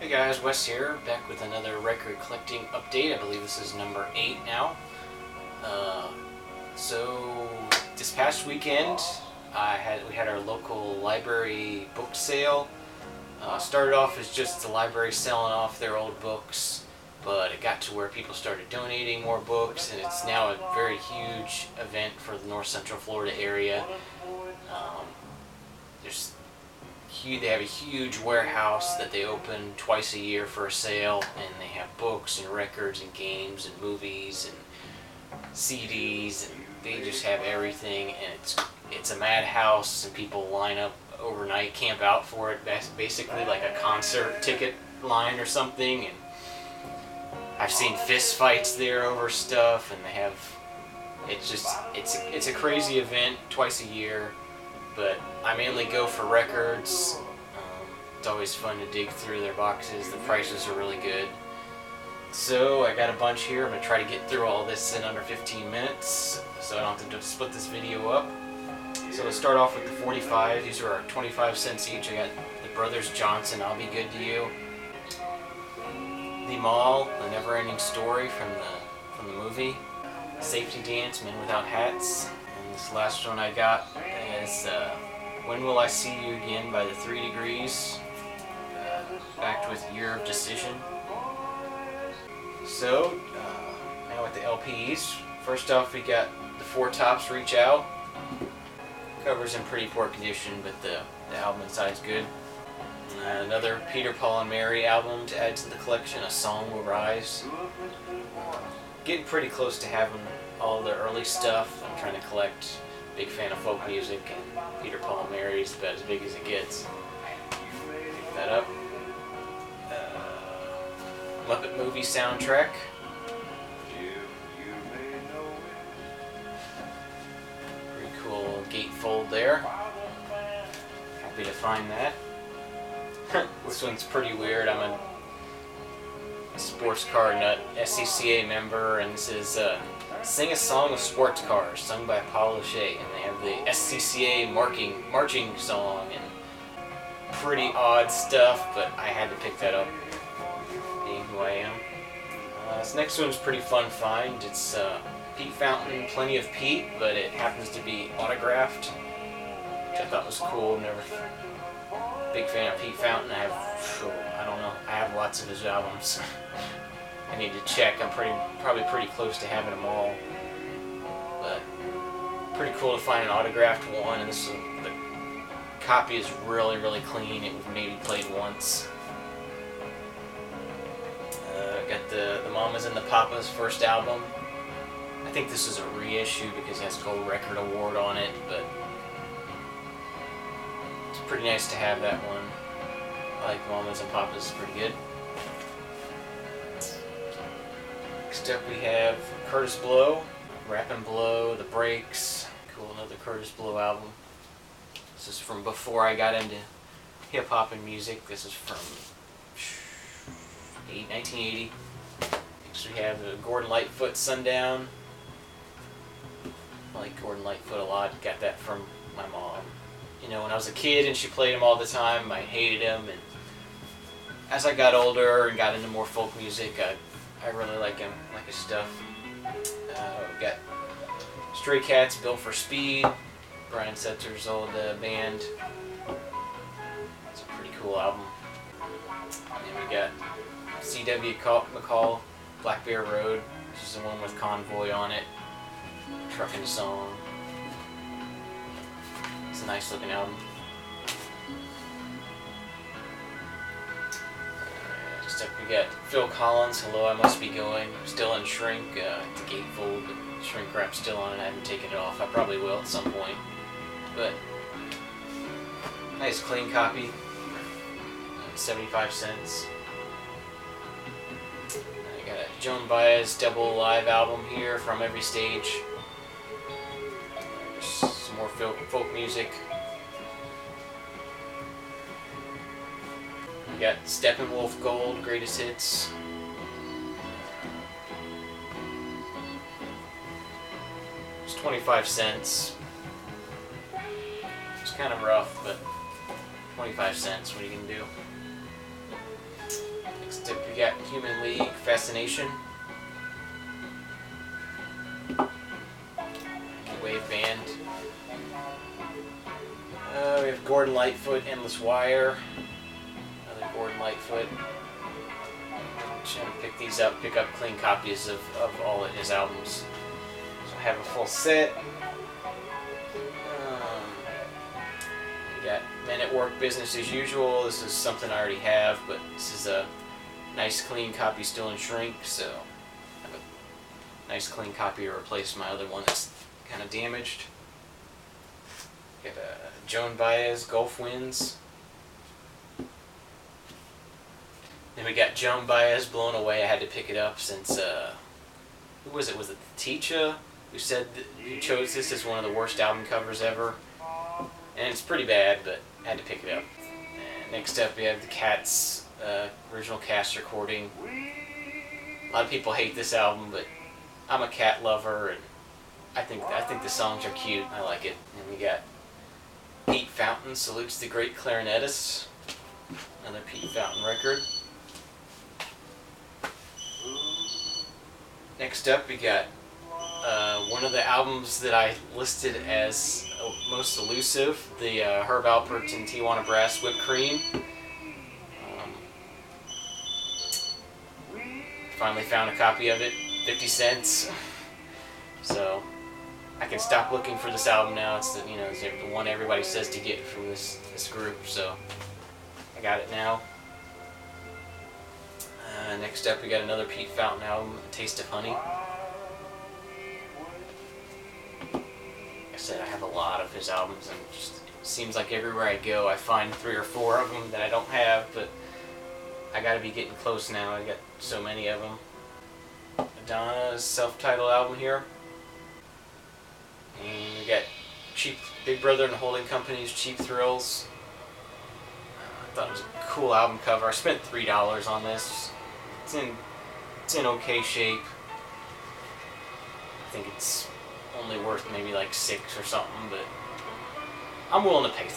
Hey guys, Wes here, back with another record collecting update. I believe this is number 8 now. So this past weekend, we had our local library book sale. Started off as just the library selling off their old books, but it got to where people started donating more books, and it's now a very huge event for the North Central Florida area. They have a huge warehouse that they open twice a year for a sale, and they have books and records and games and movies and CDs, and they just have everything, and it's a madhouse, and people line up overnight, camp out for it, basically like a concert ticket line or something. And I've seen fist fights there over stuff, and it's a crazy event twice a year. But I mainly go for records. It's always fun to dig through their boxes. The prices are really good. So I got a bunch here. I'm going to try to get through all this in under 15 minutes, so I don't have to split this video up. So let's start off with the 45. These are 25 cents each. I got the Brothers Johnson, I'll Be Good to You. The Mall, The Never Ending Story from the movie. Safety Dance, Men Without Hats. And this last one I got is When Will I See You Again by the 3 Degrees, backed with Year of Decision. So, now with the LPs. First off, we got the Four Tops, Reach Out. Cover's in pretty poor condition, but the album inside's good. Another Peter, Paul and Mary album to add to the collection, A Song Will Rise. Getting pretty close to having all the early stuff. I'm trying to collect. Big fan of folk music, and Peter, Paul and Mary is about as big as it gets. Pick that up. Muppet Movie soundtrack. Pretty cool gatefold there. Happy to find that. This one's pretty weird. I'm a sports car nut, SCCA member, and this is Sing a Song of Sports Cars, sung by Paul O'Shea, and they have the SCCA marching song, and pretty odd stuff, but I had to pick that up, being who I am. This next one's pretty fun find. It's Pete Fountain, Plenty of Pete, but it happens to be autographed, which I thought was cool. Big fan of Pete Fountain. I have lots of his albums. I need to check. I'm probably pretty close to having them all, but pretty cool to find an autographed one. And the copy is really, really clean. It was maybe played once. Got the Mamas and the Papas first album. I think this is a reissue because it has a Gold Record Award on it, but it's pretty nice to have that one. I like Mamas and Papas, it's pretty good. Next up we have Curtis Blow, Rappin' Blow, The Breaks. Cool, another Curtis Blow album. This is from before I got into hip-hop and music. This is from 1980. Next we have Gordon Lightfoot, Sundown. I like Gordon Lightfoot a lot. Got that from my mom. You know, when I was a kid and she played him all the time, I hated him. And as I got older and got into more folk music, I really like him, like his stuff. We got Stray Cats, Built for Speed, Brian Setzer's old band. It's a pretty cool album. And we got C.W. McCall, Black Bear Road. This is the one with Convoy on it. Truckin' Song. It's a nice looking album. Next up we got Phil Collins, Hello I Must Be Going. Still in shrink, the gatefold, but shrink wrap's still on it. I haven't taken it off. I probably will at some point. But nice clean copy. 75 cents. I got a Joan Baez double live album here, From Every Stage. Some more folk music. We got Steppenwolf Gold, Greatest Hits. It's 25 cents. It's kind of rough, but 25 cents, what are you going to do? Next up we got Human League Fascination. Wave Band. We have Gordon Lightfoot, Endless Wire. Another Gordon Lightfoot. Trying to pick these up, pick up clean copies of all of his albums. So I have a full set. We got Men at Work, Business as Usual. This is something I already have, but this is a nice clean copy still in shrink, so I have a nice clean copy to replace my other one that's kind of damaged. We got Joan Baez, Gulf Winds. Then we got Joan Baez, Blown Away. I had to pick it up since, who was it? Was it Teacha who said who chose this as one of the worst album covers ever? And it's pretty bad, but I had to pick it up. And next up we have the Cats original cast recording. A lot of people hate this album, but I'm a Cat lover, and I think the songs are cute. I like it. And we got Pete Fountain Salutes the Great Clarinetist. Another Pete Fountain record. Next up we got one of the albums that I listed as most elusive, the Herb Alpert and Tijuana Brass Whipped Cream. Finally found a copy of it, 50 cents. So I can stop looking for this album now. It's the, it's the one everybody says to get from this group, so I got it now. Next up we got another Pete Fountain album, Taste of Honey. Like I said, I have a lot of his albums, and it just seems like everywhere I go I find 3 or 4 of them that I don't have, but I gotta be getting close now. I got so many of them. Madonna's self-titled album here. And we got Big Brother and the Holding Company's Cheap Thrills. I thought it was a cool album cover. I spent $3 on this. It's in okay shape. I think it's only worth maybe like $6 or something, but I'm willing to pay $3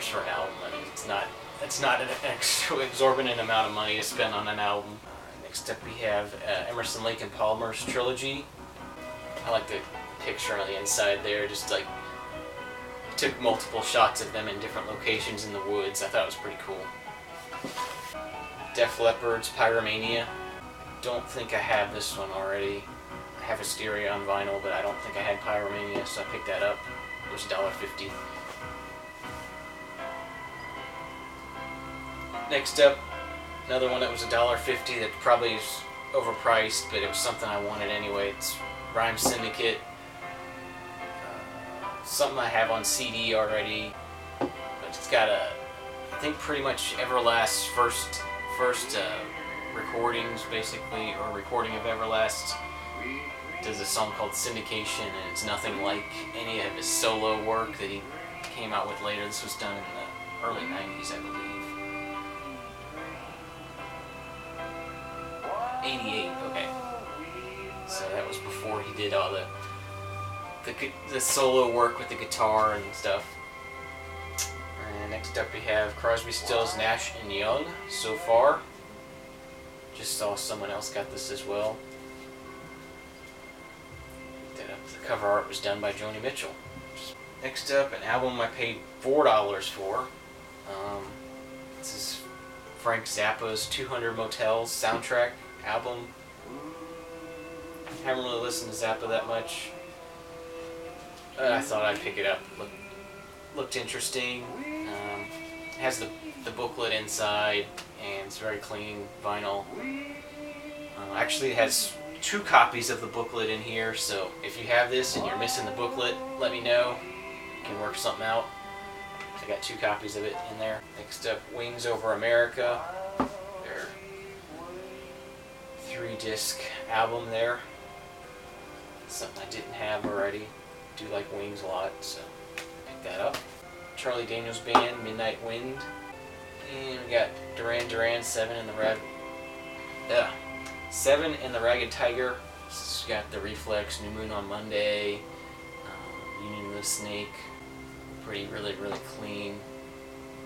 for an album. I mean, it's not an exorbitant amount of money to spend on an album. Next up we have Emerson, Lake and Palmer's Trilogy. I like the picture on the inside there, just like took multiple shots of them in different locations in the woods. I thought it was pretty cool. Def Leppard's Pyromania. Don't think I have this one already. I have Hysteria on vinyl, but I don't think I had Pyromania, so I picked that up. It was $1.50. Next up, another one that was $1.50 that probably is overpriced, but it was something I wanted anyway. It's Rhyme Syndicate. Something I have on CD already, but it's got I think pretty much Everlast's first recordings, basically, or recording of Everlast. Does a song called Syndication, and it's nothing like any of his solo work that he came out with later. This was done in the early 90s, I believe. 88, okay. So that was before he did all the solo work with the guitar and stuff. And next up we have Crosby, Stills, Nash & Young, So Far. Just saw someone else got this as well. The cover art was done by Joni Mitchell. Next up, an album I paid $4 for. This is Frank Zappa's 200 Motels soundtrack album. Haven't really listened to Zappa that much. I thought I'd pick it up. Looked interesting. It has the booklet inside, and it's very clean vinyl. Actually, it has 2 copies of the booklet in here, so if you have this and you're missing the booklet, let me know. We can work something out. I got 2 copies of it in there. Next up, Wings Over America. Their 3-disc album there. Something I didn't have already. Do like Wings a lot, so pick that up. Charlie Daniels Band, Midnight Wind. And we got Duran Duran, Seven and the Ragged Tiger. This has got The Reflex, New Moon on Monday, Union of the Snake. Really clean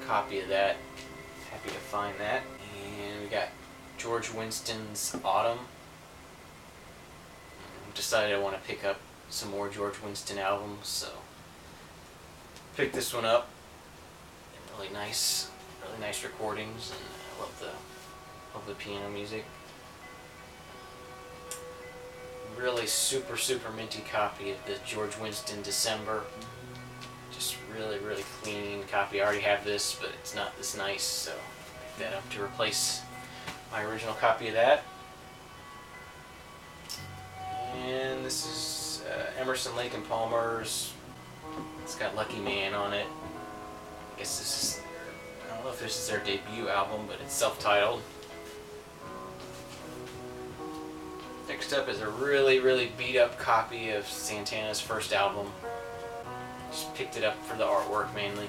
copy of that. Happy to find that. And we got George Winston's Autumn. Decided I want to pick up some more George Winston albums, so picked this one up. Really nice recordings, and I love the piano music. Really super minty copy of the George Winston December. Just really clean copy. I already have this, but it's not this nice, so I picked that up to replace my original copy of that. And this is Emerson, Lake and Palmer's. It's got Lucky Man on it. I guess this is, I don't know if this is their debut album, but it's self-titled. Next up is a really beat up copy of Santana's first album. Just picked it up for the artwork mainly,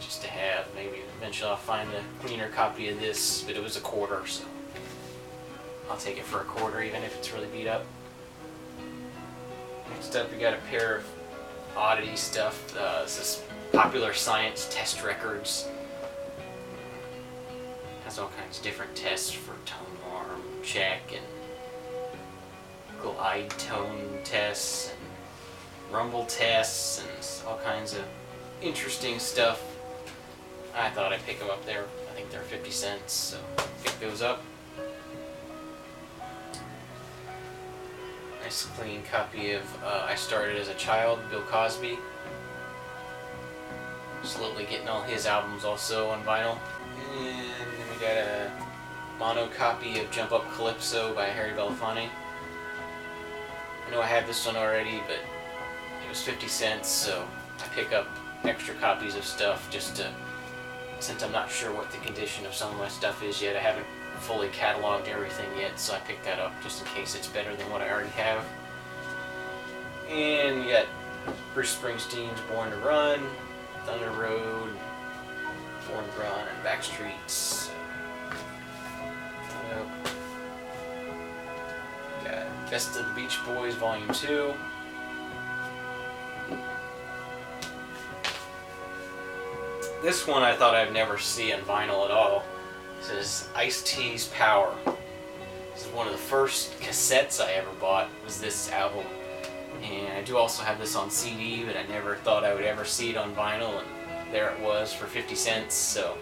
just to have. Maybe eventually I'll find a cleaner copy of this, but it was $1, so I'll take it for $1 even if it's really beat up. Next up we got a pair of oddity stuff. This is Popular Science Test Records. Has all kinds of different tests for tone arm check and glide tone tests and rumble tests and all kinds of interesting stuff. I thought I'd pick them up there. I think they're 50 cents, so pick those up. Nice clean copy of I Started as a Child, Bill Cosby. Slowly getting all his albums also on vinyl. And then we got a mono copy of Jump Up Calypso by Harry Belafonte. I know I had this one already, but it was 50 cents, so I pick up extra copies of stuff just to, since I'm not sure what the condition of some of my stuff is yet. I haven't fully cataloged everything yet, so I picked that up just in case it's better than what I already have. And we got Bruce Springsteen's Born to Run, Thunder Road, Born to Run, and Backstreets. Got Best of the Beach Boys Volume 2. This one I thought I'd never see on vinyl at all. This is Ice-T's Power. This is one of the first cassettes I ever bought, was this album. And I do also have this on CD, but I never thought I would ever see it on vinyl, and there it was for 50 cents, so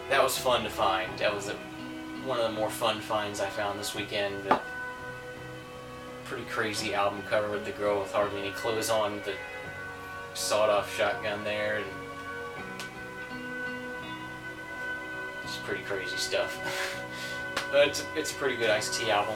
that was fun to find. That was one of the more fun finds I found this weekend. But pretty crazy album cover with the girl with hardly any clothes on, the sawed-off shotgun there, and just pretty crazy stuff. But it's a pretty good Ice-T album.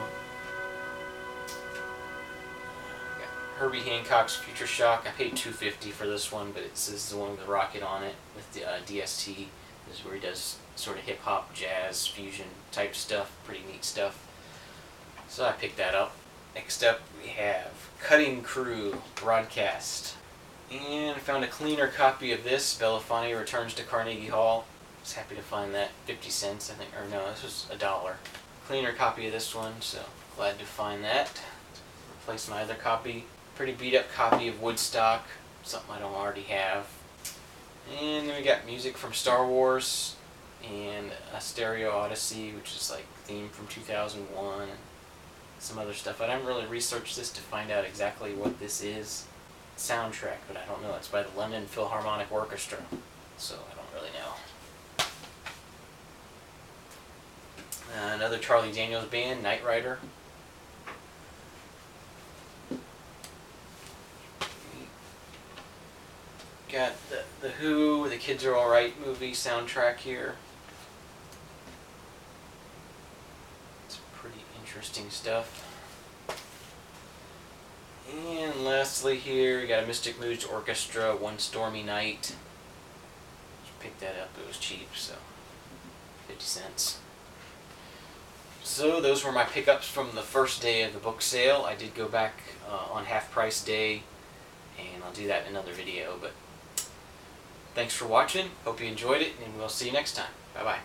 Herbie Hancock's Future Shock. I paid $2.50 for this one, but this is the one with the rocket on it with the DST. This is where he does sort of hip-hop, jazz, fusion type stuff. Pretty neat stuff. So I picked that up. Next up we have Cutting Crew Broadcast. And I found a cleaner copy of this, Belafonte Returns to Carnegie Hall. I was happy to find that, 50 cents I think, or no, this was $1. Cleaner copy of this one, so glad to find that. Replace my other copy. Pretty beat up copy of Woodstock, something I don't already have. And then we got music from Star Wars and a Stereo Odyssey, which is like theme from 2001, and some other stuff. I didn't really research this to find out exactly what this is. Soundtrack, but I don't know. It's by the London Philharmonic Orchestra, so I don't really know. Another Charlie Daniels band, Knight Rider. Got the Who, The Kids Are Alright movie soundtrack here. It's pretty interesting stuff. And lastly here, we got a Mystic Moods Orchestra, One Stormy Night. Just picked that up, it was cheap, so 50 cents. So those were my pickups from the first day of the book sale. I did go back on half price day, and I'll do that in another video, but thanks for watching. Hope you enjoyed it, and we'll see you next time. Bye-bye.